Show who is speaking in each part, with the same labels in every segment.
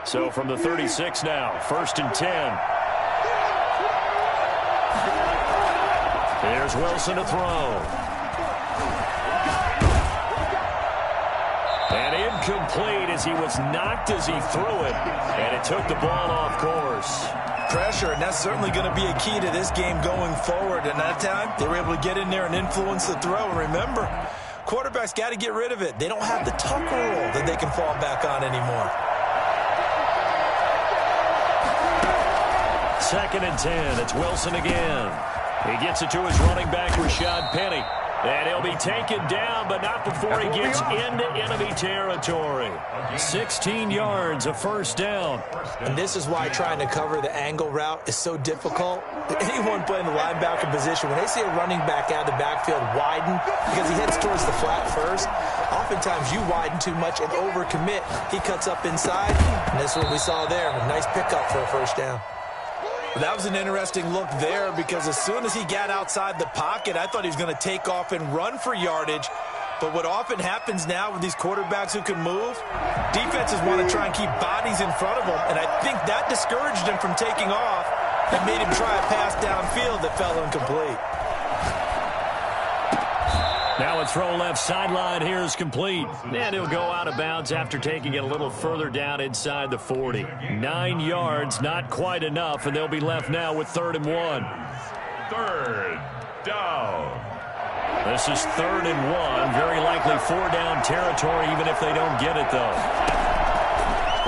Speaker 1: So from the 36 now, 1st and 10. Here's Wilson to throw. And incomplete as he was knocked as he threw it. And it took the ball off course.
Speaker 2: Pressure, and that's certainly going to be a key to this game going forward. And that time, they were able to get in there and influence the throw. And remember, quarterbacks got to get rid of it. They don't have the tucker roll that they can fall back on anymore.
Speaker 1: 2nd and 10. It's Wilson again. He gets it to his running back, Rashad Penny. And he'll be taken down, but not before he gets into enemy territory. 16 yards, a first down.
Speaker 2: And this is why trying to cover the angle route is so difficult. Anyone playing the linebacker position, when they see a running back out of the backfield widen because he heads towards the flat first, oftentimes you widen too much and overcommit. He cuts up inside, and this is what we saw there. A nice pickup for a first down. That was an interesting look there because as soon as he got outside the pocket, I thought he was going to take off and run for yardage. But what often happens now with these quarterbacks who can move, defenses want to try and keep bodies in front of them. And I think that discouraged him from taking off and made him try a pass downfield that fell incomplete.
Speaker 1: Now a throw left sideline here is complete. And he'll go out of bounds after taking it a little further down inside the 40. 9 yards, not quite enough, and they'll be left now with 3rd and 1.
Speaker 3: 3rd down.
Speaker 1: This is 3rd and 1. Very likely 4-down territory, even if they don't get it, though.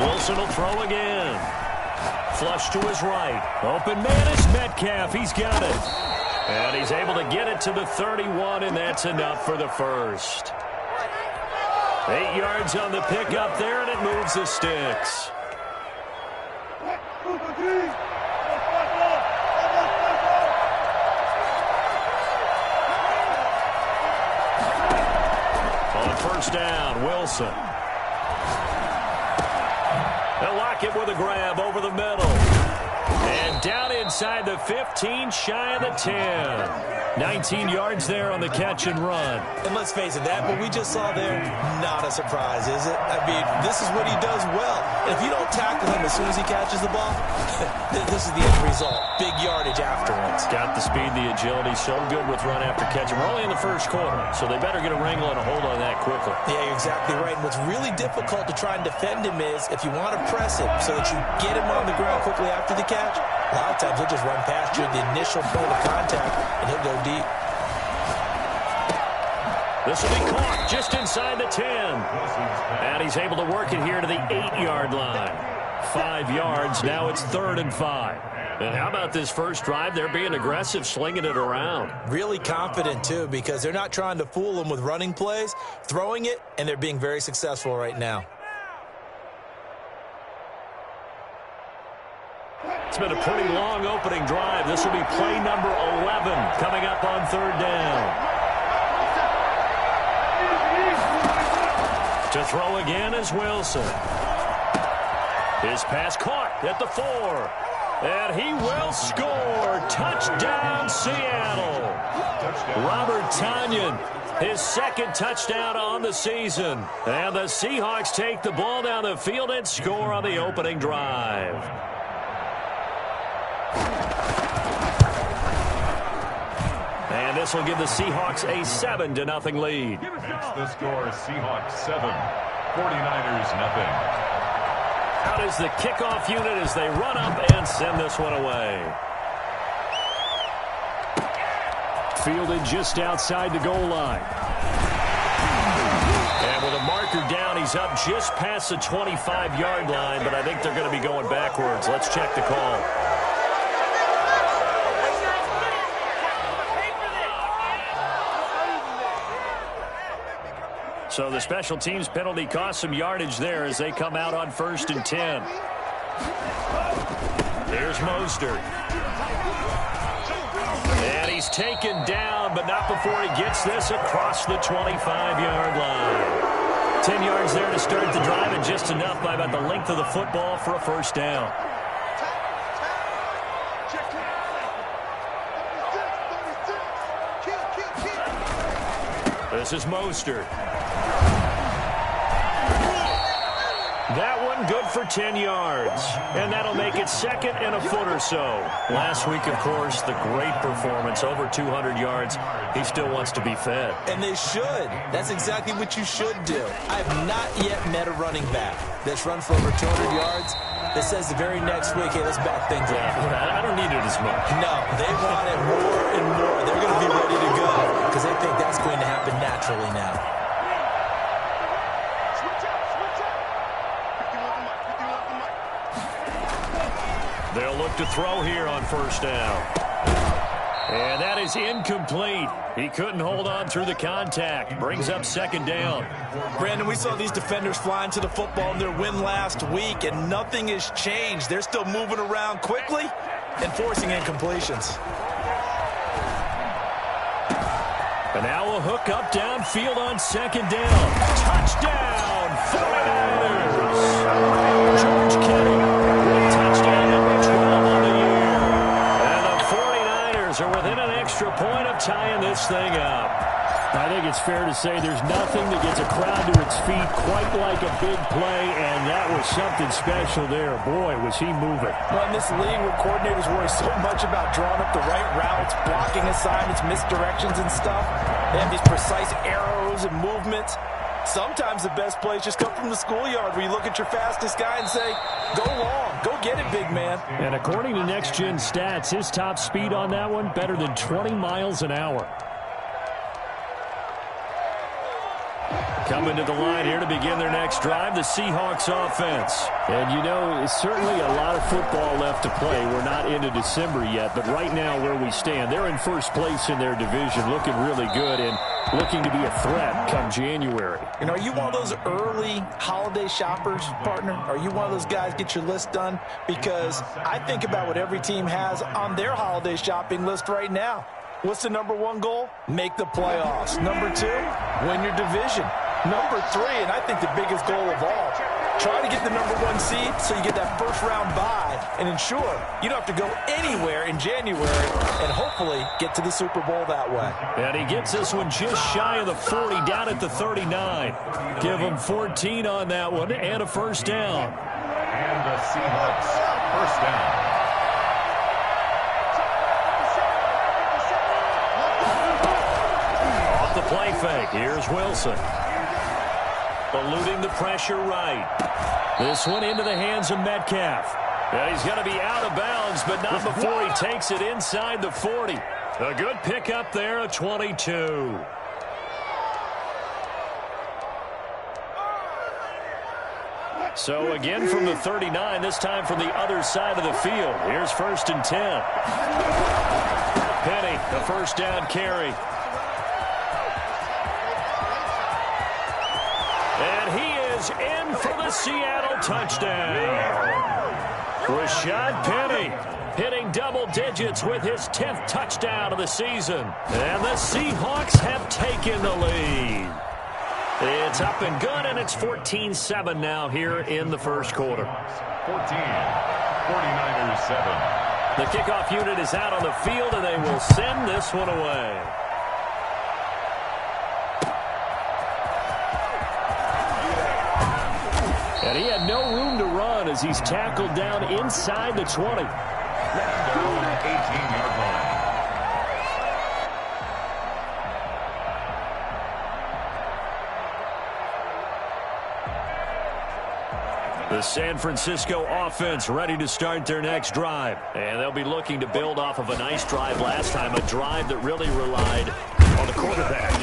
Speaker 1: Wilson will throw again. Flush to his right. Open man is Metcalf. He's got it. And he's able to get it to the 31, and that's enough for the first. 8 yards on the pickup there, and it moves the sticks. On 1st down, Wilson. They'll lock it with a grab over the middle. And down inside the 15, shy of the 10. 19 yards there on the catch and run.
Speaker 2: And let's face it, that what we just saw there, not a surprise, is it? I mean, this is what he does well. And if you don't tackle him as soon as he catches the ball, this is the end result. Big yardage afterwards.
Speaker 1: Got the speed, the agility, so good with run after catch. We're only in the first quarter, so they better get a wrangle and a hold on that quickly.
Speaker 2: Yeah, you're exactly right. And what's really difficult to try and defend him is if you want to press him so that you get him on the ground quickly after the catch, a lot of times he'll just run past you at the initial point of contact, and he'll go deep.
Speaker 1: This will be caught just inside the 10. And he's able to work it here to the 8-yard line. 5 yards, now it's 3rd and 5. And how about this first drive? They're being aggressive, slinging it around.
Speaker 2: Really confident, too, because they're not trying to fool him with running plays, throwing it, and they're being very successful right now.
Speaker 1: It's been a pretty long opening drive. This will be play number 11 coming up on 3rd down. To throw again is Wilson. His pass caught at the 4. And he will score. Touchdown, Seattle. Robert Tonyan, his 2nd touchdown on the season. And the Seahawks take the ball down the field and score on the opening drive. And this will give the Seahawks a 7-0 lead.
Speaker 3: It's the score, Seahawks 7, 49ers nothing.
Speaker 1: Out is the kickoff unit as they run up and send this one away. Fielded just outside the goal line. And with a marker down, he's up just past the 25-yard line, but I think they're going to be going backwards. Let's check the call. So the special teams penalty cost some yardage there as they come out on 1st and 10. Here's Mostert. And he's taken down, but not before he gets this across the 25-yard line. 10 yards there to start the drive, and just enough by about the length of the football for a first down. This is Mostert. That one good for 10 yards. And that'll make it 2nd and a foot or so. Last week, of course, the great performance, over 200 yards. He still wants to be fed.
Speaker 2: And they should. That's exactly what you should do. I have not yet met a running back that's run for over 200 yards that says the very next week, hey, let's back things up.
Speaker 1: I don't need it as much.
Speaker 2: No, they want it more and more. They're going to be ready to go because they think that's going to happen naturally now.
Speaker 1: They'll look to throw here on 1st down. And that is incomplete. He couldn't hold on through the contact. Brings up 2nd down.
Speaker 2: Brandon, we saw these defenders flying to the football in their win last week, and nothing has changed. They're still moving around quickly and forcing incompletions.
Speaker 1: And now a hook up downfield on 2nd down. Touchdown, 49ers. George Kittle with touchdown number 12 on the year. And the 49ers are within an extra point of tying this thing up.
Speaker 4: I think it's fair to say there's nothing that gets a crowd to its feet quite like a big play, and that was something special there. Boy, was he moving.
Speaker 2: Well, in this league where coordinators worry so much about drawing up the right routes, blocking assignments, misdirections and stuff, they have these precise arrows and movements. Sometimes the best plays just come from the schoolyard where you look at your fastest guy and say, go long, go get it, big man.
Speaker 4: And according to Next Gen Stats, his top speed on that one, better than 20 miles an hour.
Speaker 1: Coming to the line here to begin their next drive, the Seahawks offense.
Speaker 4: And, you know, certainly a lot of football left to play. We're not into December yet, but right now where we stand, they're in first place in their division, looking really good and looking to be a threat come January.
Speaker 2: And are you one of those early holiday shoppers, partner? Are you one of those guys get your list done? Because I think about what every team has on their holiday shopping list right now. What's the number 1 goal? Make the playoffs. Number 2, win your division. Number 3, and I think the biggest goal of all, try to get the number 1 seed so you get that first-round bye and ensure you don't have to go anywhere in January and hopefully get to the Super Bowl that way.
Speaker 1: And he gets this one just shy of the 40, down at the 39. Give him 14 on that one and a 1st down.
Speaker 3: And the Seahawks 1st down.
Speaker 1: The play fake. Here's Wilson. Eluding the pressure right. This one into the hands of Metcalf. And he's going to be out of bounds, but not before he takes it inside the 40. A good pickup there, a 22. So again from the 39, this time from the other side of the field. Here's 1st and 10. Penny, the 1st down carry. And he is in for the Seattle touchdown. Rashad Penny hitting double digits with his 10th touchdown of the season. And the Seahawks have taken the lead. It's up and good, and it's 14-7 now here in the first quarter.
Speaker 3: 14, 49ers 7.
Speaker 1: The kickoff unit is out on the field, and they will send this one away.
Speaker 4: And he had no room to run as he's tackled down inside the 20.
Speaker 3: Down 18-yard line.
Speaker 1: The San Francisco offense ready to start their next drive. And they'll be looking to build off of a nice drive last time, a drive that really relied on the quarterback.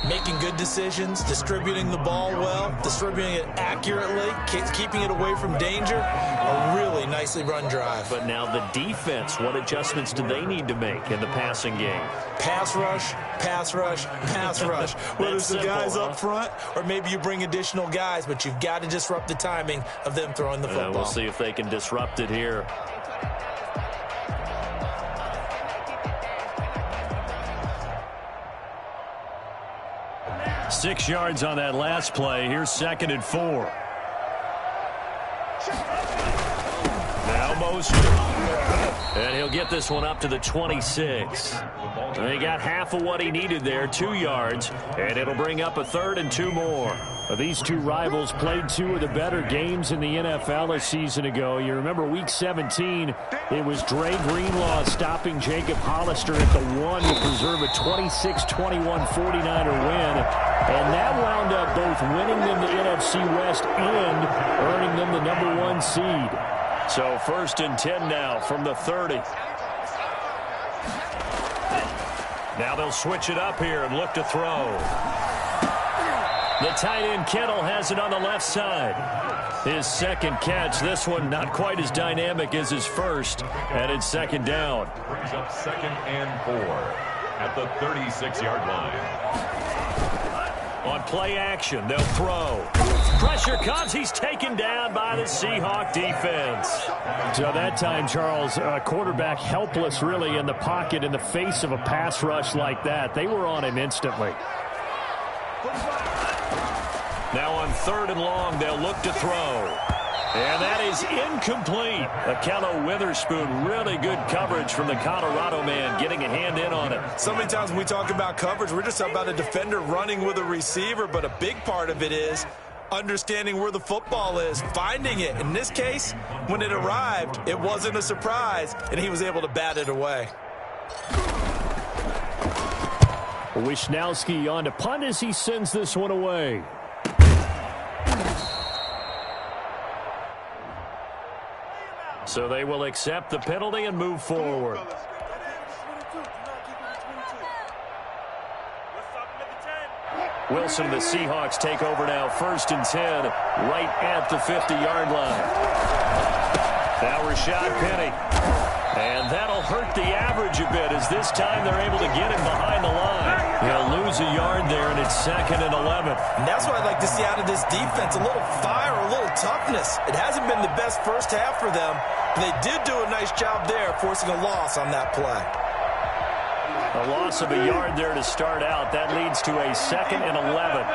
Speaker 2: Making good decisions, distributing the ball well, distributing it accurately, keeping it away from danger. A really nicely run drive.
Speaker 1: But now the defense, what adjustments do they need to make in the passing game?
Speaker 2: Pass rush, pass rush, pass rush. Whether it's the guys up front or maybe you bring additional guys, but you've got to disrupt the timing of them throwing the football.
Speaker 1: We'll see if they can disrupt it here. Six yards on that last play. Here's 2nd and 4. Now motion. And he'll get this one up to the 26. He got half of what he needed there, 2 yards. And it'll bring up a 3rd and 2 more.
Speaker 4: These two rivals played two of the better games in the NFL a season ago. You remember Week 17, it was Dre Greenlaw stopping Jacob Hollister at the 1 to preserve a 26-21 49er win. And that wound up both winning them the NFC West and earning them the #1 seed.
Speaker 1: So 1st and 10 now from the 30. Now they'll switch it up here and look to throw. The tight end Kittle has it on the left side. His second catch, this one not quite as dynamic as his first, and it's 2nd down.
Speaker 3: Brings up 2nd and 4 at the 36-yard line.
Speaker 1: On play action, they'll throw. Pressure comes. He's taken down by the Seahawk defense.
Speaker 4: So that time, Charles, quarterback helpless really in the pocket in the face of a pass rush like that. They were on him instantly.
Speaker 1: Now on 3rd and long, they'll look to throw. And that is incomplete. Ahkello Witherspoon, really good coverage from the Colorado man, getting a hand in on it.
Speaker 2: So many times when we talk about coverage, we're just about a defender running with a receiver, but a big part of it is understanding where the football is, finding it. In this case, when it arrived, it wasn't a surprise, and he was able to bat it away.
Speaker 4: Wishnowski on to punt as he sends this one away.
Speaker 1: So they will accept the penalty and move forward. Wilson, the Seahawks take over now, 1st and 10, right at the 50-yard line. Now Rashad Penny. And that'll hurt the average a bit as this time they're able to get him behind the line. He'll lose a yard there, and it's 2nd and 11.
Speaker 2: And that's what I'd like to see out of this defense, a little fire, a little toughness. It hasn't been the best first half for them, but they did do a nice job there, forcing a loss on that play.
Speaker 1: A loss of a yard there to start out. That leads to a 2nd and 11.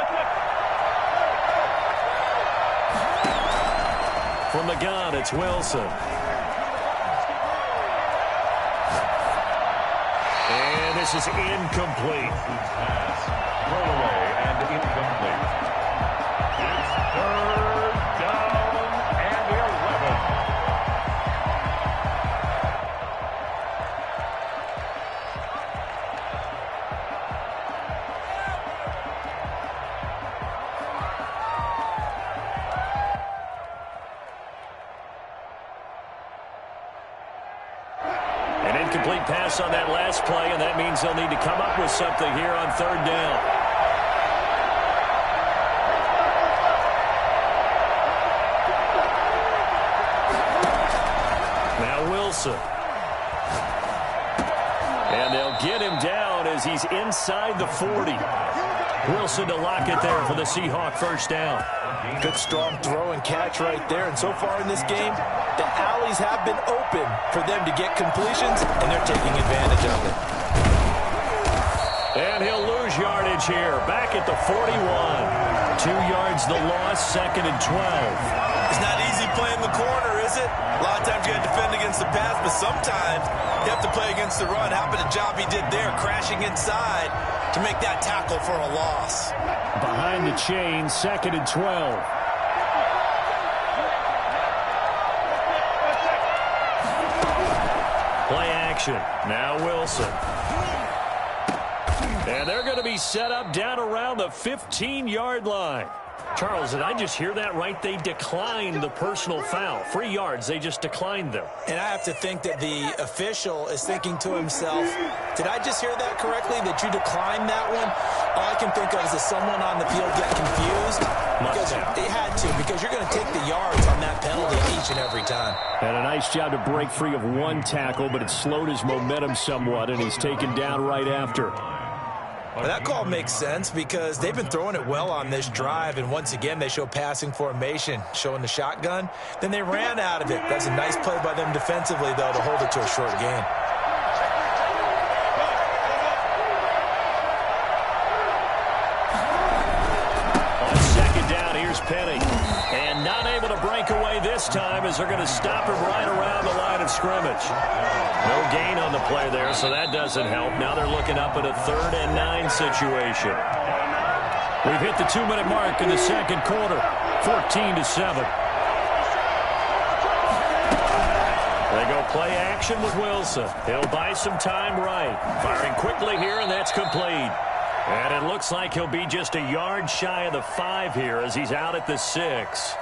Speaker 1: From the gun, it's Wilson. And this is incomplete.
Speaker 3: Pass, throw away, and incomplete. It's 3rd down and 11.
Speaker 1: An incomplete pass on that last play, and that means they'll need to come up with something here on 3rd down. Now Wilson. And they'll get him down as he's inside the 40. Wilson to lock it there for the Seahawk 1st down.
Speaker 2: Good strong throw and catch right there. And so far in this game, the alleys have been open for them to get completions, and they're taking advantage of it.
Speaker 1: And he'll lose yardage here. Back at the 41. 2 yards the loss, 2nd and 12.
Speaker 2: It's not easy playing the corner, is it? A lot of times you got to defend against the pass, but sometimes you have to play against the run. How about the job he did there, crashing inside to make that tackle for a loss?
Speaker 4: Behind the chain, 2nd and 12.
Speaker 1: Play action. Now Wilson. And they're going to be set up down around the 15-yard line. Charles, did I just hear that right? They declined the personal foul. 3 yards, they just declined them.
Speaker 2: And I have to think that the official is thinking to himself, did I just hear that correctly, that you declined that one? All I can think of is that someone on the field got confused. Because they had to, because you're going to take the yards on that penalty each and every time.
Speaker 4: And a nice job to break free of one tackle, but it slowed his momentum somewhat, and he's taken down right after.
Speaker 2: Well, that call makes sense because they've been throwing it well on this drive, and once again they show passing formation, showing the shotgun. Then they ran out of it. That's a nice play by them defensively, though, to hold it to a short gain.
Speaker 1: On 2nd down, here's Penny. And not able to break away this time as they're going to stop him right around the line of scrimmage. No gain on the play there, so that doesn't help. Now they're looking up at a 3rd and 9 situation. We've hit the 2-minute mark in the second quarter, 14-7. They go play action with Wilson. He'll buy some time right. Firing quickly here, and that's complete. And it looks like he'll be just a yard shy of the 5 here as he's out at the 6.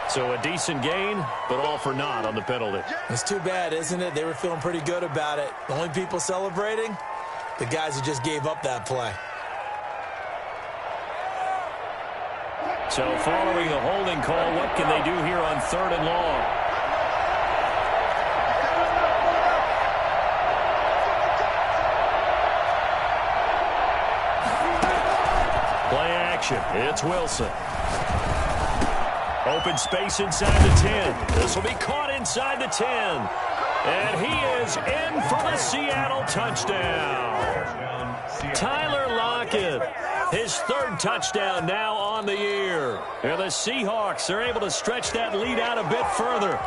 Speaker 1: So a decent gain, but all for naught on the penalty.
Speaker 2: It's too bad, isn't it? They were feeling pretty good about it. The only people celebrating, the guys who just gave up that play.
Speaker 1: So following the holding call, what can they do here on 3rd and long? Play action. It's Wilson. Open space inside the 10. This will be caught inside the 10. And he is in for the Seattle touchdown. Tyler Lockett, his 3rd touchdown now on the year. And the Seahawks are able to stretch that lead out a bit further.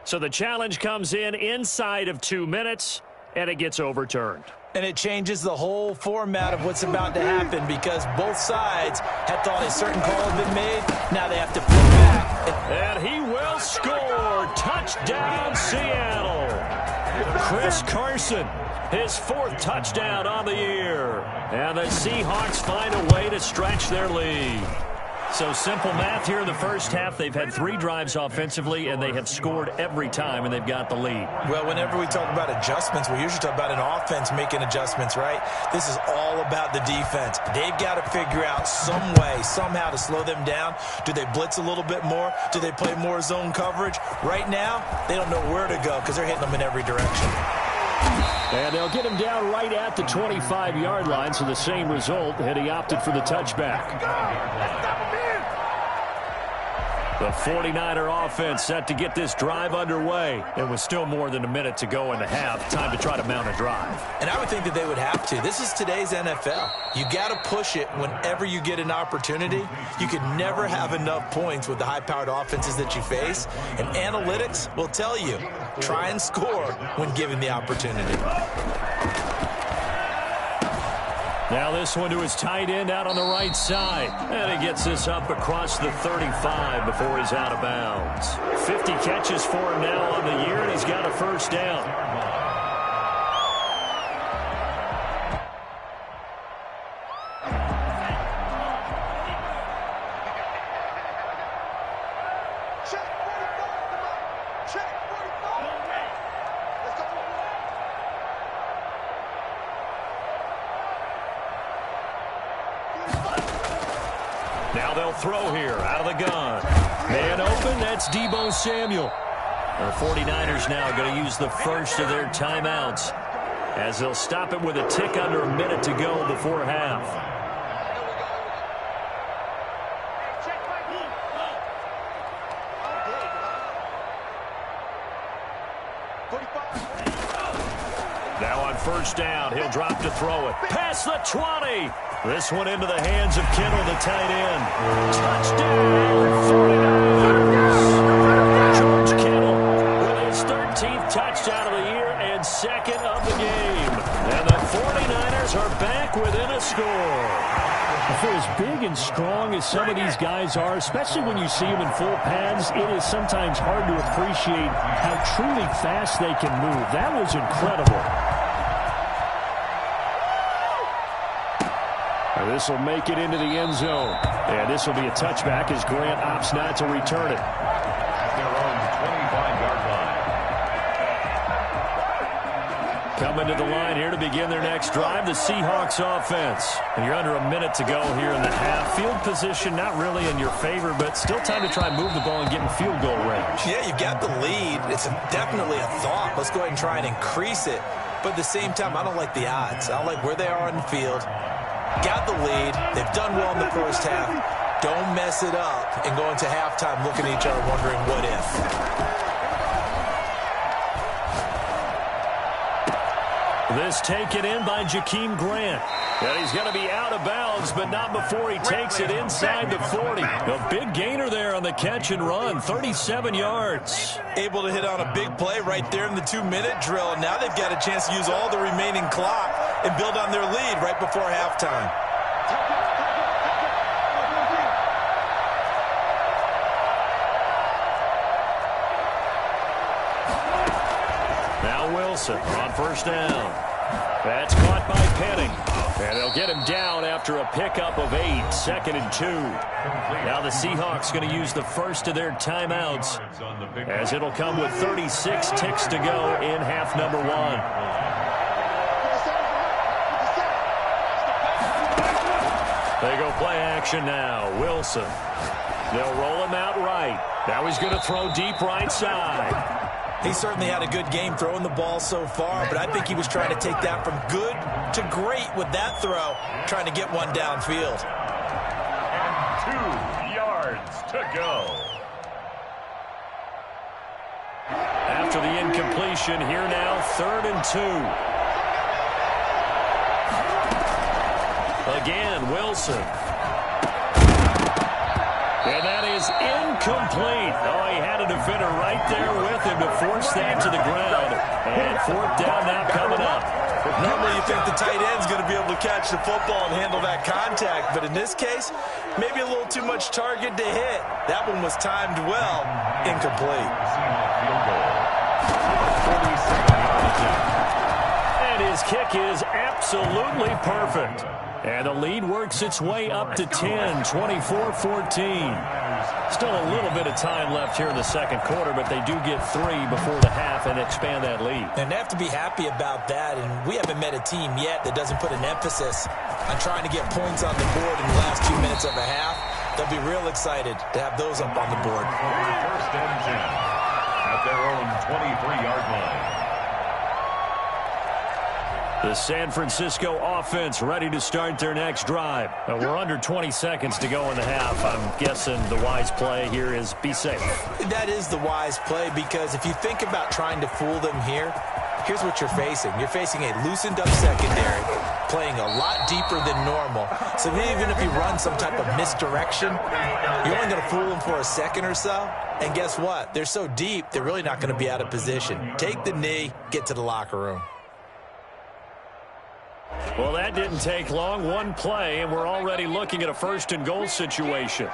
Speaker 1: So the challenge comes in inside of 2 minutes. And it gets overturned.
Speaker 2: And it changes the whole format of what's about to happen because both sides had thought a certain call had been made. Now they have to flip back.
Speaker 1: And he will score. Touchdown, Seattle. Chris Carson, his 4th touchdown on the year. And the Seahawks find a way to stretch their lead. So simple math here in the first half. They've had 3 drives offensively, and they have scored every time, and they've got the lead.
Speaker 2: Well, whenever we talk about adjustments, we usually talk about an offense making adjustments, right? This is all about the defense. They've got to figure out some way, somehow to slow them down. Do they blitz a little bit more? Do they play more zone coverage? Right now, they don't know where to go because they're hitting them in every direction.
Speaker 4: And they'll get him down right at the 25-yard line, so the same result had he opted for the touchback. The 49er offense set to get this drive underway. It was still more than a minute to go in the half. Time to try to mount a drive.
Speaker 2: And I would think that they would have to. This is today's NFL. You got to push it whenever you get an opportunity. You can never have enough points with the high-powered offenses that you face. And analytics will tell you, try and score when given the opportunity.
Speaker 1: Now this one to his tight end out on the right side. And he gets this up across the 35 before he's out of bounds. 50 catches for him now on the year, and he's got a 1st down. Now they'll throw here out of the gun. Man open, that's Deebo Samuel. The 49ers now going to use the first of their timeouts as they'll stop it with a tick under a minute to go before half. Now on 1st down, he'll drop to throw it. Past the 20. This one into the hands of Kittle, the tight end. Touchdown, 49ers. George Kittle with his 13th touchdown of the year and 2nd of the game. And the 49ers are back within a score.
Speaker 4: For as big and strong as some of these guys are, especially when you see them in full pads, it is sometimes hard to appreciate how truly fast they can move. That was incredible. This will make it into the end zone. And this will be a touchback as Grant opts not to return it.
Speaker 3: Their own 25-yard line.
Speaker 1: Coming to the line here to begin their next drive, the Seahawks offense. And you're under a minute to go here in the half. Field position not really in your favor, but still time to try and move the ball and get in field goal range.
Speaker 2: Yeah, you've got the lead. It's definitely a thought. Let's go ahead and try and increase it. But at the same time, I don't like the odds. I don't like where they are on the field. Got the lead. They've done well in the first half. Don't mess it up and go into halftime looking at each other wondering what if.
Speaker 1: This taken in by Jakeem Grant. And he's going to be out of bounds, but not before he takes it inside the 40. A big gainer there on the catch and run, 37 yards.
Speaker 2: Able to hit on a big play right there in the 2-minute drill. And now they've got a chance to use all the remaining clock and build on their lead right before halftime.
Speaker 1: Now Wilson on first down. That's caught by Penning. And they'll get him down after a pickup of 8, 2nd and 2. Now the Seahawks going to use the first of their timeouts, as it'll come with 36 ticks to go in half number 1. They go play action now. Wilson. They'll roll him out right. Now he's going to throw deep right side.
Speaker 2: He certainly had a good game throwing the ball so far, but I think he was trying to take that from good to great with that throw, trying to get one downfield.
Speaker 3: And 2 yards to go.
Speaker 1: After the incompletion, here now, 3rd and 2. Again, Wilson. And that is incomplete. Oh, he had a defender right there with him to force that to the ground. And 4th down now coming up.
Speaker 2: Normally you think the tight end's going to be able to catch the football and handle that contact, but in this case, maybe a little too much target to hit. That one was timed well, incomplete.
Speaker 1: And his kick is absolutely perfect. And the lead works its way up to 10, 24-14. Still a little bit of time left here in the second quarter, but they do get 3 before the half and expand that lead.
Speaker 2: And they have to be happy about that, and we haven't met a team yet that doesn't put an emphasis on trying to get points on the board in the last 2 minutes of a half. They'll be real excited to have those up on the board.
Speaker 3: First and 10 at their own 23-yard line.
Speaker 1: The San Francisco offense ready to start their next drive. We're under 20 seconds to go in the half. I'm guessing the wise play here is be safe.
Speaker 2: That is the wise play, because if you think about trying to fool them here, here's what you're facing. You're facing a loosened up secondary, playing a lot deeper than normal. So even if you run some type of misdirection, you're only going to fool them for a second or so. And guess what? They're so deep, they're really not going to be out of position. Take the knee, get to the locker room.
Speaker 1: Well, that didn't take long. One play, and we're already looking at a 1st and goal situation.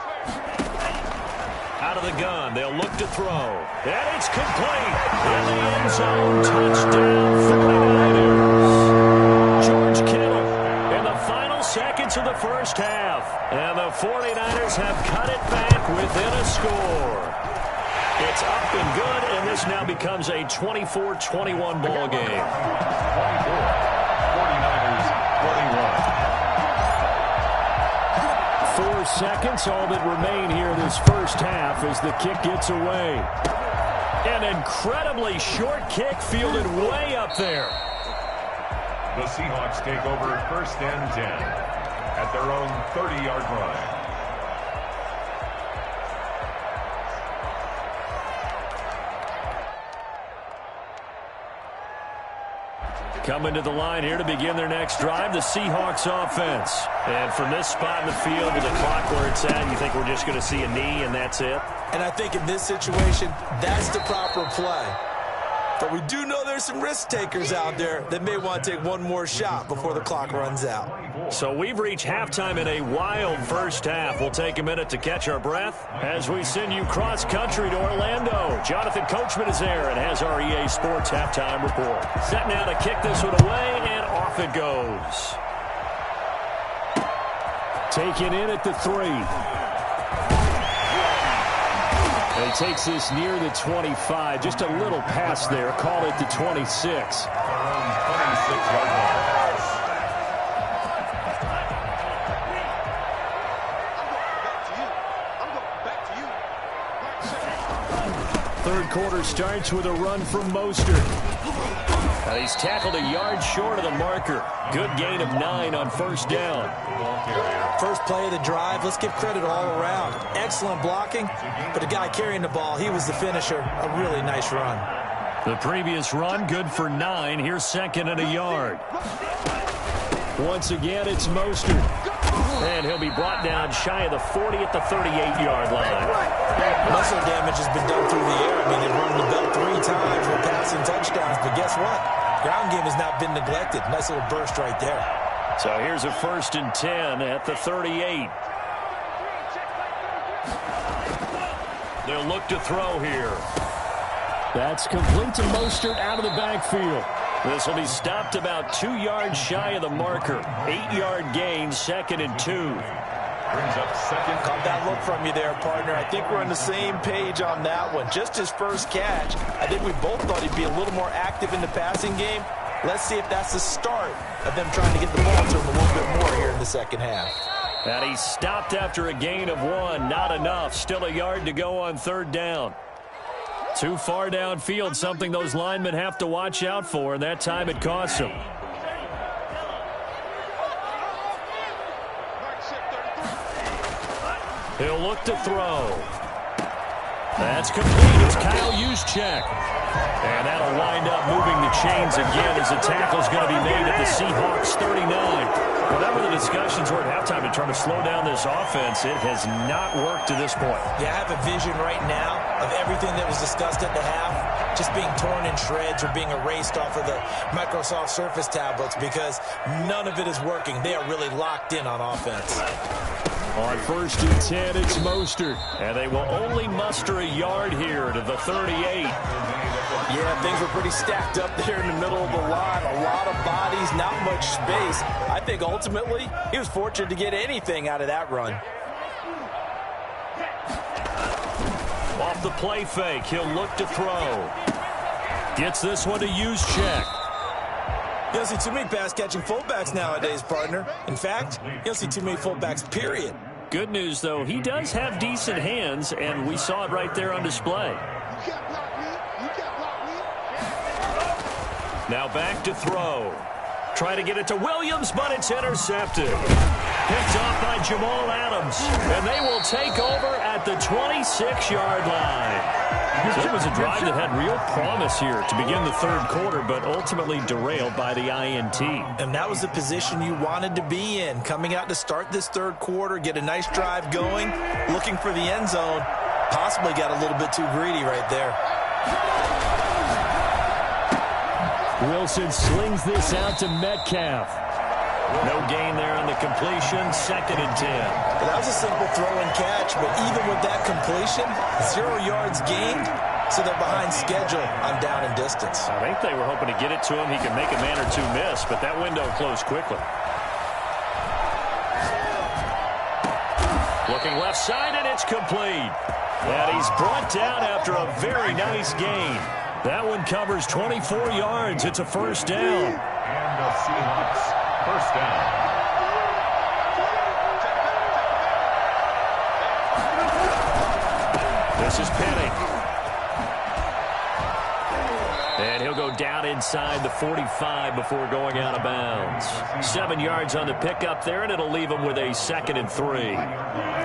Speaker 1: Out of the gun, they'll look to throw. And it's complete. In the end zone, touchdown 49ers. George Kittle in the final seconds of the first half. And the 49ers have cut it back within a score. It's up and good, and this now becomes a 24-21 ball game. 4 seconds, all that remain here this first half as the kick gets away. An incredibly short kick fielded way up there.
Speaker 3: The Seahawks take over 1st and 10 at their own 30-yard line.
Speaker 1: Coming to the line here to begin their next drive, the Seahawks offense. And from this spot in the field with the clock where it's at, you think we're just going to see a knee and that's it?
Speaker 2: And I think in this situation, that's the proper play. But we do know there's some risk takers out there that may want to take one more shot before the clock runs out.
Speaker 1: So we've reached halftime in a wild first half. We'll take a minute to catch our breath as we send you cross-country to Orlando. Jonathan Coachman is there and has our EA Sports halftime report. Set now to kick this one away, and off it goes. Taken in at the 3. And he takes this near the 25. Just a little pass there. Call it the 26. Third quarter starts with a run from Mostert. Now he's tackled a yard short of the marker. Good gain of 9 on first down.
Speaker 2: First play of the drive, let's give credit all around. Excellent blocking, but the guy carrying the ball, he was the finisher. A really nice run.
Speaker 1: The previous run, good for 9. Here's second and a yard. Once again, it's Mostert. And he'll be brought down shy of the 40 at the 38-yard line.
Speaker 2: Muscle damage has been done through the air. I mean, they've run the bell 3 times with passing touchdowns. But guess what? Ground game has not been neglected. Nice little burst right there.
Speaker 1: So here's a 1st and 10 at the 38. They'll look to throw here.
Speaker 4: That's complete to Mostert out of the backfield.
Speaker 1: This will be stopped about 2 yards shy of the marker. 8-yard gain, 2nd and 2.
Speaker 3: Brings up second.
Speaker 2: Caught that look from you there, partner. I think we're on the same page on that one. Just his first catch. I think we both thought he'd be a little more active in the passing game. Let's see if that's the start of them trying to get the ball to him a little bit more here in the second half.
Speaker 1: And he stopped after a gain of 1. Not enough. Still a yard to go on 3rd down. Too far downfield, something those linemen have to watch out for, and that time it costs them. He'll look to throw. That's complete. It's Kyle Juszczyk. And that'll wind up moving the chains again as the tackle's going to be made at the Seahawks 39. Well, that were the discussions were at halftime to try to slow down this offense. It has not worked to this point.
Speaker 2: Yeah, I have a vision right now of everything that was discussed at the half just being torn in shreds or being erased off of the Microsoft Surface tablets because none of it is working. They are really locked in on offense.
Speaker 1: On 1st and 10, it's Mostert. And they will only muster a yard here to the 38.
Speaker 2: Yeah, things were pretty stacked up there in the middle of the line. A lot of bodies, not much space. I think ultimately he was fortunate to get anything out of that run.
Speaker 1: Off the play fake, he'll look to throw. Gets this one to Juszczyk.
Speaker 2: You don't see too many pass-catching fullbacks nowadays, partner. In fact, you don't see too many fullbacks, period.
Speaker 1: Good news, though, he does have decent hands, and we saw it right there on display. Now back to throw. Try to get it to Williams, but it's intercepted. Picked off by Jamal Adams, and they will take over at the 26-yard line. So it was a drive that had real promise here to begin the 3rd quarter, but ultimately derailed by the INT.
Speaker 2: And that was the position you wanted to be in, coming out to start this 3rd quarter, get a nice drive going, looking for the end zone. Possibly got a little bit too greedy right there.
Speaker 4: Wilson slings this out to Metcalf.
Speaker 1: No gain there on the completion, 2nd and 10.
Speaker 2: Well, that was a simple throw and catch, but even with that completion, 0 yards gained, so they're behind schedule on down and distance.
Speaker 1: I think they were hoping to get it to him. He could make a man or two miss, but that window closed quickly. Looking left side, and it's complete. And he's brought down after a very nice gain. That one covers 24 yards. It's a 1st down.
Speaker 3: And the Seahawks, 1st down.
Speaker 1: This is Penny. And he'll go down inside the 45 before going out of bounds. 7 yards on the pickup there, and it'll leave him with a 2nd and 3.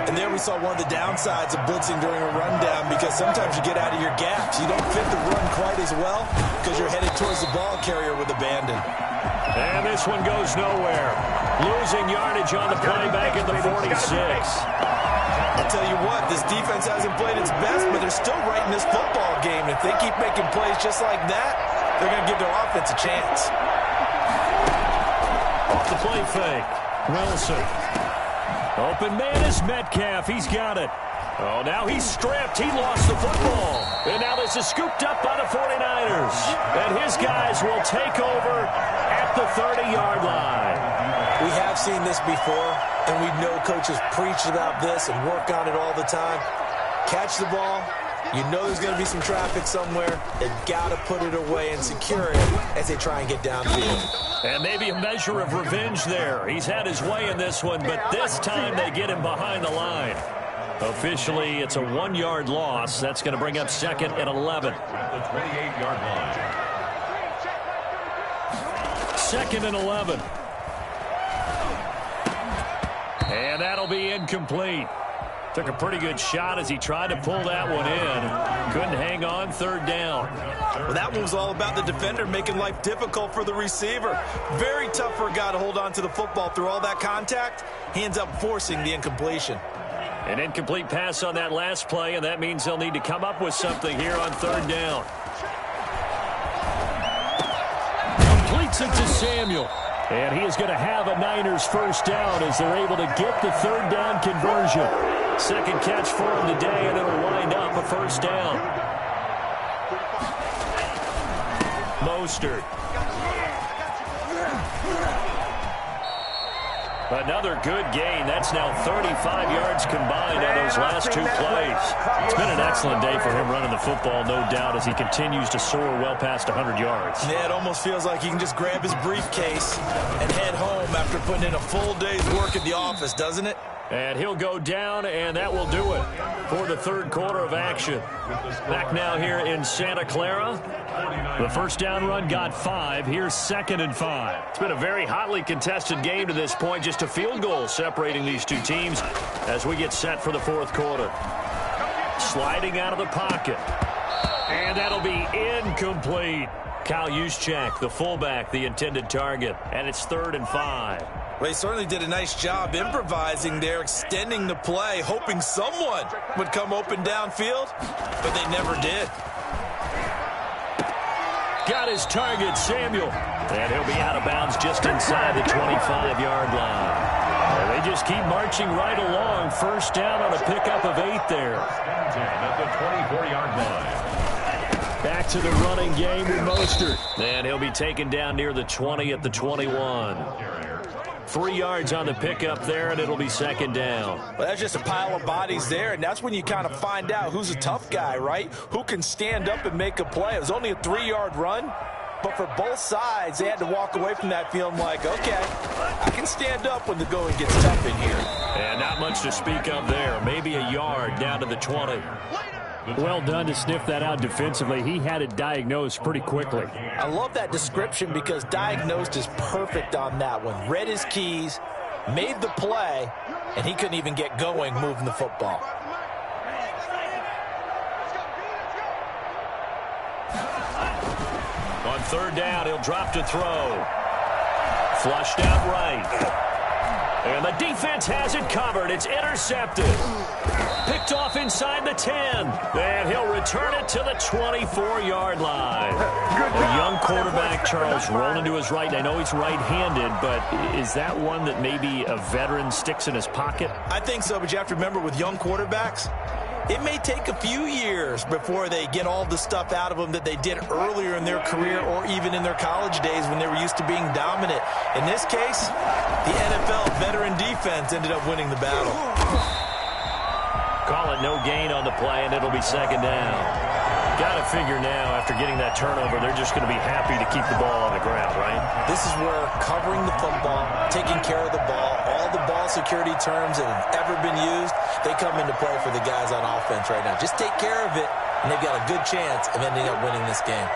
Speaker 2: And there we saw one of the downsides of blitzing during a rundown because sometimes you get out of your gaps. You don't fit the run quite as well because you're headed towards the ball carrier with abandon.
Speaker 1: And this one goes nowhere. Losing yardage on the play back at the 46.
Speaker 2: I'll tell you what, this defense hasn't played its best, but they're still right in this football game. If they keep making plays just like that, they're going to give their offense a chance.
Speaker 1: Off the play fake. Wilson. Open man is Metcalf. He's got it. Oh, now he's stripped. He lost the football. And now this is scooped up by the 49ers. And his guys will take over at the 30-yard line.
Speaker 2: We have seen this before, and we know coaches preach about this and work on it all the time. Catch the ball. You know there's going to be some traffic somewhere. They've got to put it away and secure it as they try and get downfield.
Speaker 1: And maybe a measure of revenge there. He's had his way in this one, but this time they get him behind the line. Officially, it's a 1-yard loss. That's going to bring up 2nd and 11.
Speaker 3: At the 28-yard line.
Speaker 1: 2nd and 11. And that'll be incomplete. Took a pretty good shot as he tried to pull that one in. Couldn't hang on, third down.
Speaker 2: Well, that one was all about the defender making life difficult for the receiver. Very tough for a guy to hold on to the football through all that contact. He ends up forcing the incompletion.
Speaker 1: An incomplete pass on that last play, and that means they'll need to come up with something here on third down. Completes it to Samuel. And he is going to have a Niners first down as they're able to get the third down conversion. Second catch for him today, and it'll wind up a first down. Mostert. Another good gain. That's now 35 yards combined on those last two plays. It's been an excellent day for him running the football, no doubt, as he continues to soar well past 100 yards.
Speaker 2: Yeah, it almost feels like he can just grab his briefcase and head home after putting in a full day's work at the office, doesn't it?
Speaker 1: And he'll go down, and that will do it for the third quarter of action. Back now here in Santa Clara. The first down run got 5. Here's 2nd and 5. It's been a very hotly contested game to this point. Just a field goal separating these two teams as we get set for the fourth quarter. Sliding out of the pocket. And that'll be incomplete. Kyle Juszczyk, the fullback, the intended target. And it's 3rd and 5.
Speaker 2: Well, he certainly did a nice job improvising there, extending the play, hoping someone would come open downfield, but they never did.
Speaker 1: Got his target, Samuel. And he'll be out of bounds just inside the 25-yard line. And they just keep marching right along. First down on a pickup of 8 there.
Speaker 3: At the 24-yard line.
Speaker 1: Back to the running game with Mostert. And he'll be taken down near the 20 at the 21. 3 yards on the pickup there, and it'll be 2nd down.
Speaker 2: Well, that's just a pile of bodies there, and that's when you kind of find out who's a tough guy, right? Who can stand up and make a play. It was only a 3-yard run, but for both sides, they had to walk away from that feeling like, okay, I can stand up when the going gets tough in here.
Speaker 1: And not much to speak of there. Maybe a yard down to the 20. Well done to sniff that out defensively. He had it diagnosed pretty quickly.
Speaker 2: I love that description because diagnosed is perfect on that one. Read his keys, made the play, and he couldn't even get going moving the football.
Speaker 1: On third down, he'll drop to throw. Flushed out right. And the defense has it covered. It's intercepted. Picked off inside the 10. And he'll return it to the 24-yard line. A young quarterback, Charles, rolling to his right. I know he's right-handed, but is that one that maybe a veteran sticks in his pocket?
Speaker 2: I think so, but you have to remember with young quarterbacks, it may take a few years before they get all the stuff out of them that they did earlier in their career or even in their college days when they were used to being dominant. In this case, the NFL veteran defense ended up winning the battle.
Speaker 1: Call it no gain on the play, and it'll be 2nd down. Got to figure now, after getting that turnover, they're just going to be happy to keep the ball on the ground, right?
Speaker 2: This is where covering the football, taking care of the ball, all the ball security terms that have ever been used, they come into play for the guys on offense right now. Just take care of it, and they've got a good chance of ending up winning this game.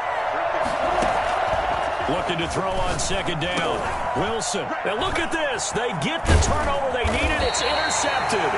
Speaker 1: Looking to throw on 2nd down. Wilson. Now look at this. They get the turnover they needed. It's intercepted.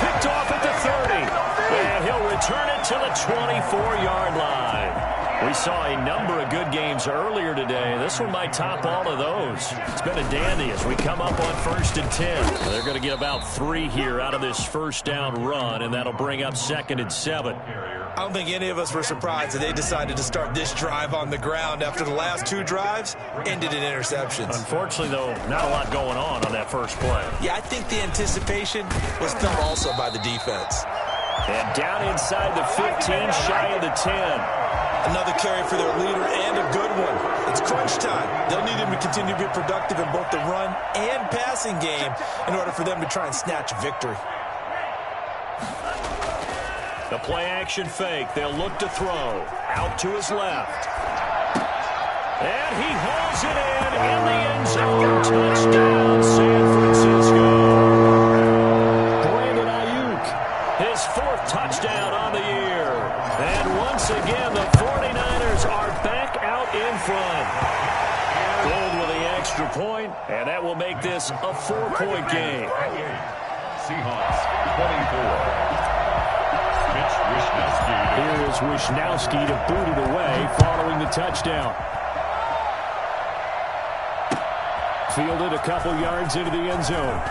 Speaker 1: Picked off at the 30. And he'll return it to the 24-yard line. We saw a number of good games earlier today. This one might top all of those. It's been a dandy as we come up on 1st and 10. They're going to get about 3 here out of this first down run, and that'll bring up 2nd and 7.
Speaker 2: I don't think any of us were surprised that they decided to start this drive on the ground after the last 2 drives ended in interceptions.
Speaker 1: Unfortunately, though, not a lot going on that first play.
Speaker 2: Yeah, I think the anticipation was felt also by the defense.
Speaker 1: And down inside the 15, shy of the 10.
Speaker 2: Another carry for their leader and a good one. It's crunch time. They'll need him to continue to be productive in both the run and passing game in order for them to try and snatch a victory.
Speaker 1: The play-action fake. They'll look to throw. Out to his left. And he hauls it in the end zone. Touchdown, San Francisco. Brandon Ayuk, his 4th touchdown on the year. And once again, the 49ers are back out in front. Gold with the extra point, and that will make this a 4-point game.
Speaker 3: Seahawks 24. Mitch Wishnowsky.
Speaker 4: Here is Wishnowsky to boot it away following the touchdown. Fielded a couple yards into the end zone.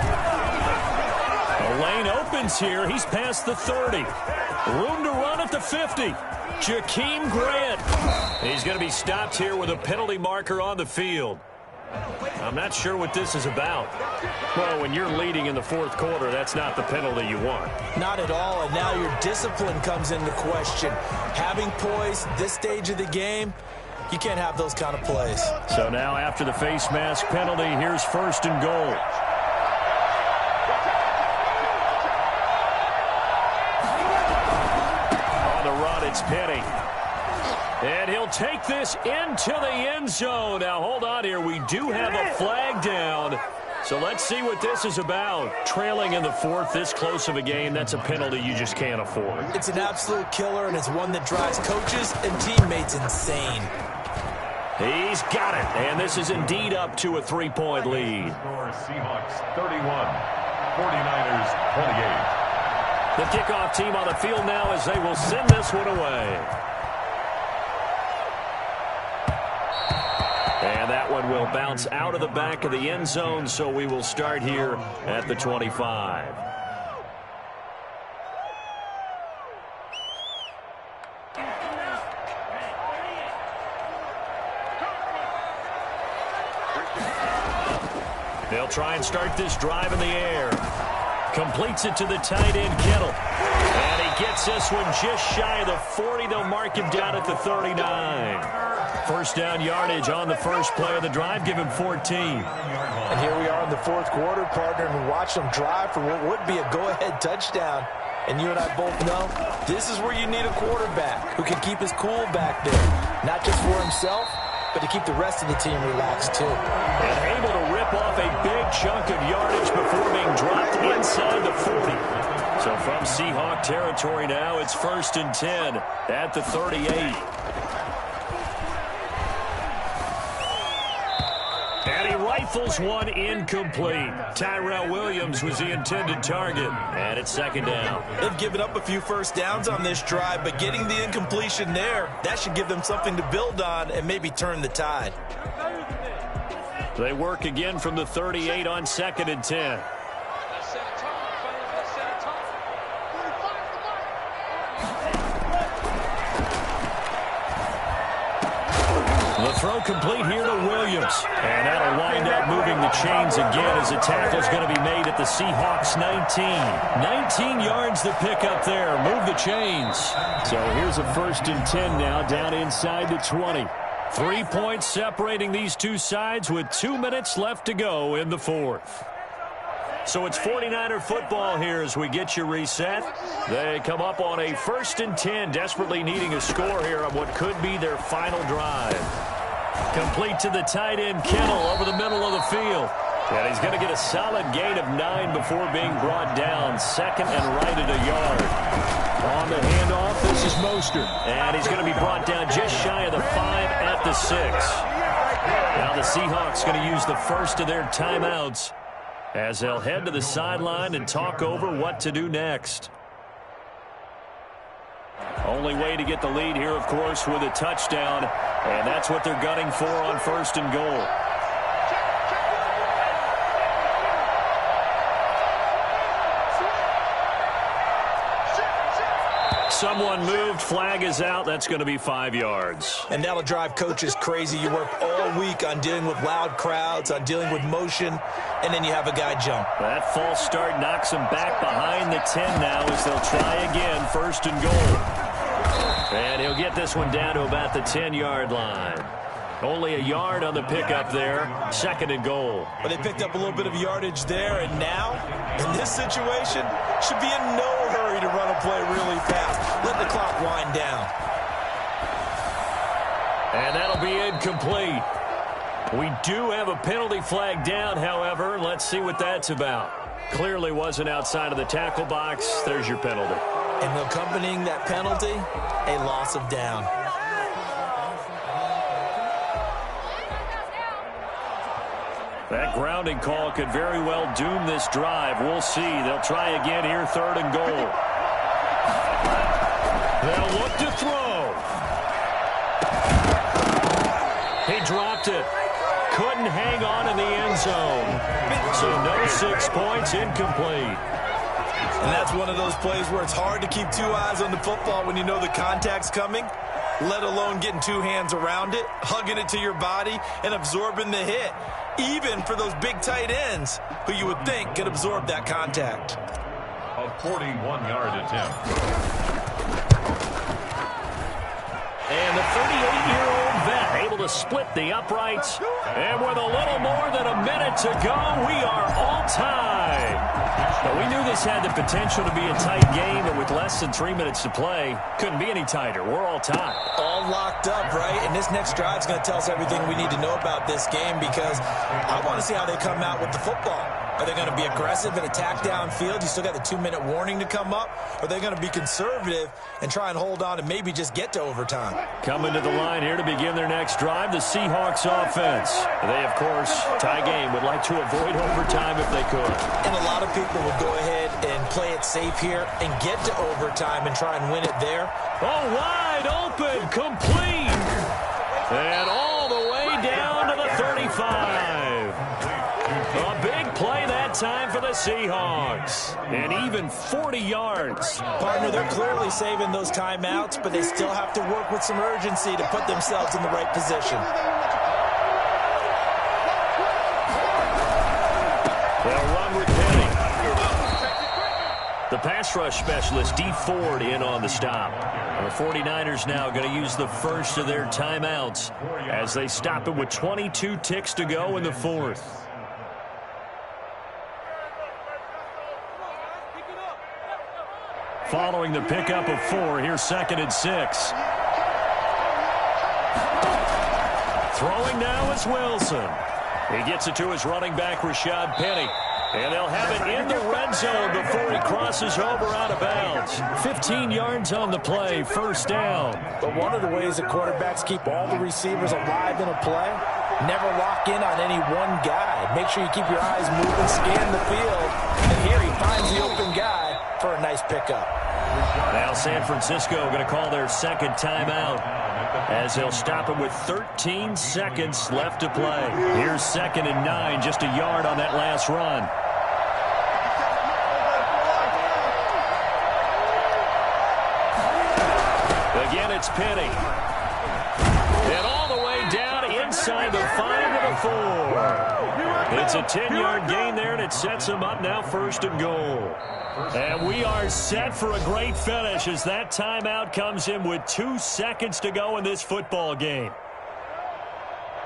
Speaker 4: The lane opens here. He's past the 30. Room to run at the 50. Jakeem Grant. He's going to be stopped here with a penalty marker on the field. I'm not sure what this is about. Well, when you're leading in the fourth quarter, that's not the penalty you want.
Speaker 2: Not at all, and now your discipline comes into question. Having poise this stage of the game, you can't have those kind of plays.
Speaker 4: So now after the face mask penalty, here's 1st and goal. On the run, it's Penny. And he'll take this into the end zone. Now, hold on here. We do have a flag down. So let's see what this is about. Trailing in the fourth, this close of a game, that's a penalty you just can't afford.
Speaker 2: It's an absolute killer, and it's one that drives coaches and teammates insane.
Speaker 1: He's got it. And this is indeed up to a 3-point lead.
Speaker 3: Seahawks 31, 49ers 28.
Speaker 1: The kickoff team on the field now as they will send this one away. And that one will bounce out of the back of the end zone, so we will start here at the 25. They'll try and start this drive in the air. Completes it to the tight end, Kittle. And he gets this one just shy of the 40. They'll mark him down at the 39. First down yardage on the first play of the drive. Give him 14.
Speaker 2: And here we are in the fourth quarter, partner, and watch them drive for what would be a go-ahead touchdown. And you and I both know this is where you need a quarterback who can keep his cool back there. Not just for himself, but to keep the rest of the team relaxed too.
Speaker 1: And able to rip off a big chunk of yardage before being dropped inside the 40. So from Seahawk territory now, it's 1st and 10 at the 38. And he rifles one incomplete. Tyrell Williams was the intended target. And it's 2nd down.
Speaker 2: They've given up a few first downs on this drive, but getting the incompletion there, that should give them something to build on and maybe turn the tide.
Speaker 1: They work again from the 38 on 2nd and 10. The throw complete here to Williams. And that'll wind up moving the chains again as a tackle's going to be made at the Seahawks 19. 19 yards to pick up there. Move the chains.
Speaker 4: So here's a 1st and 10 now down inside the 20.
Speaker 1: 3 points separating these two sides with 2 minutes left to go in the fourth. So it's 49er football here as we get you reset. They come up on a 1st and 10, desperately needing a score here on what could be their final drive. Complete to the tight end, Kittle, over the middle of the field. And he's going to get a solid gain of 9 before being brought down. 2nd and right at a yard. On the handoff, this is Mostert. And he's going to be brought down just shy of the 5 at the 6. Now the Seahawks going to use the first of their timeouts as they'll head to the sideline and talk over what to do next. Only way to get the lead here, of course, with a touchdown. And that's what they're gunning for on 1st and goal. Someone moved. Flag is out. That's going to be 5 yards.
Speaker 2: And that'll drive coaches crazy. You work all week on dealing with loud crowds, on dealing with motion, and then you have a guy jump.
Speaker 1: That false start knocks him back behind the 10 now as they'll try again. 1st and goal. And he'll get this one down to about the 10-yard line. Only a yard on the pickup there. 2nd and goal.
Speaker 2: But they picked up a little bit of yardage there, and now, in this situation, should be in no hurry to run a play really fast. Let the clock wind down.
Speaker 1: And that'll be incomplete. We do have a penalty flag down, however. Let's see what that's about. Clearly wasn't outside of the tackle box. There's your penalty.
Speaker 2: And accompanying that penalty, a loss of down.
Speaker 1: That grounding call could very well doom this drive. We'll see. They'll try again here, 3rd and goal. They'll look to throw. He dropped it. Couldn't hang on in the end zone. So no 6 points, incomplete.
Speaker 2: And that's one of those plays where it's hard to keep 2 eyes on the football when you know the contact's coming, let alone getting 2 hands around it, hugging it to your body, and absorbing the hit, even for those big tight ends who you would think could absorb that contact.
Speaker 3: A 41-yard attempt.
Speaker 1: And the 38-year-old vet able to split the uprights. And with a little more than a minute to go, we are all tied. But we knew this had the potential to be a tight game, but with less than 3 minutes to play, couldn't be any tighter. We're all tied.
Speaker 2: All locked up, right? And this next drive is going to tell us everything we need to know about this game, because I want to see how they come out with the football. Are they going to be aggressive and attack downfield? You still got the 2-minute warning to come up? Or are they going to be conservative and try and hold on and maybe just get to overtime?
Speaker 1: Coming to the line here to begin their next drive, the Seahawks offense. They, of course, tie game, would like to avoid overtime if they could.
Speaker 2: And a lot of people would go ahead and play it safe here and get to overtime and try and win it there.
Speaker 1: Oh, wide open, complete. And all the way down to the 35. A big play that time for the Seahawks. And even 40 yards.
Speaker 2: Partner, they're clearly saving those timeouts, but they still have to work with some urgency to put themselves in the right position.
Speaker 1: They'll run with Penny. The pass rush specialist, Dee Ford, in on the stop. The 49ers now going to use the first of their timeouts as they stop it with 22 ticks to go in the 4th. Following the pickup of 4, here's 2nd and 6. Throwing now is Wilson. He gets it to his running back, Rashad Penny. And they'll have it in the red zone before he crosses over out of bounds. 15 yards on the play, 1st down.
Speaker 2: But one of the ways that quarterbacks keep all the receivers alive in a play, never lock in on any one guy. Make sure you keep your eyes moving, scan the field. And here he finds the open guy for a nice pickup.
Speaker 1: Now San Francisco going to call their 2nd timeout as they'll stop it with 13 seconds left to play. Here's 2nd and 9, just a yard on that last run. Again, it's Penny. And all the way down inside the 5 to the 4. It's a 10-yard gain there, and it sets them up now 1st and goal. And we are set for a great finish as that timeout comes in with 2 seconds to go in this football game.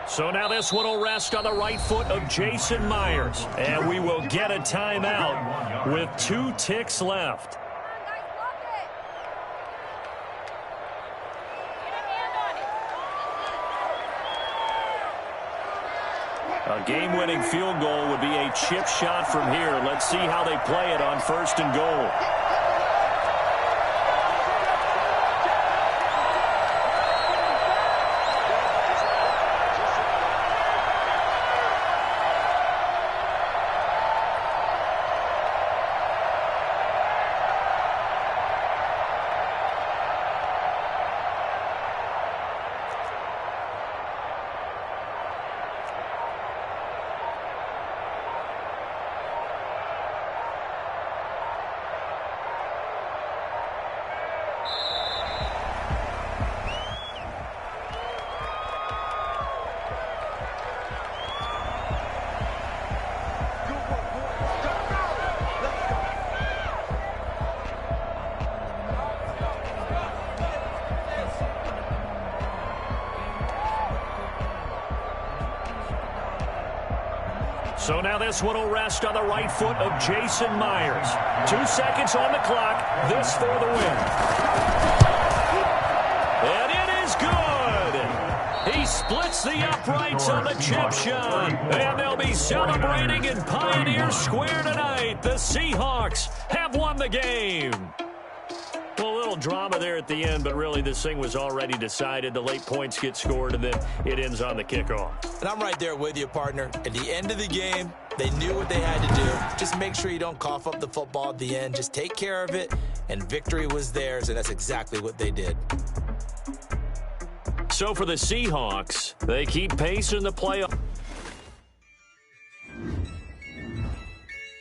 Speaker 1: So now this one will rest on the right foot of Jason Myers. And we will get a timeout with 2 ticks left. A game-winning field goal would be a chip shot from here. Let's see how they play it on 1st and goal. So now this one will rest on the right foot of Jason Myers. 2 seconds on the clock. This for the win. And it is good. He splits the uprights on the chip shot. And they'll be celebrating in Pioneer Square tonight. The Seahawks have won the game. Well, a little drama there at the end, but really this thing was already decided. The late points get scored, and then it ends on the kickoff.
Speaker 2: And I'm right there with you, partner. At the end of the game, they knew what they had to do. Just make sure you don't cough up the football at the end. Just take care of it, and victory was theirs, and that's exactly what they did.
Speaker 1: So for the Seahawks, they keep pace in the playoff.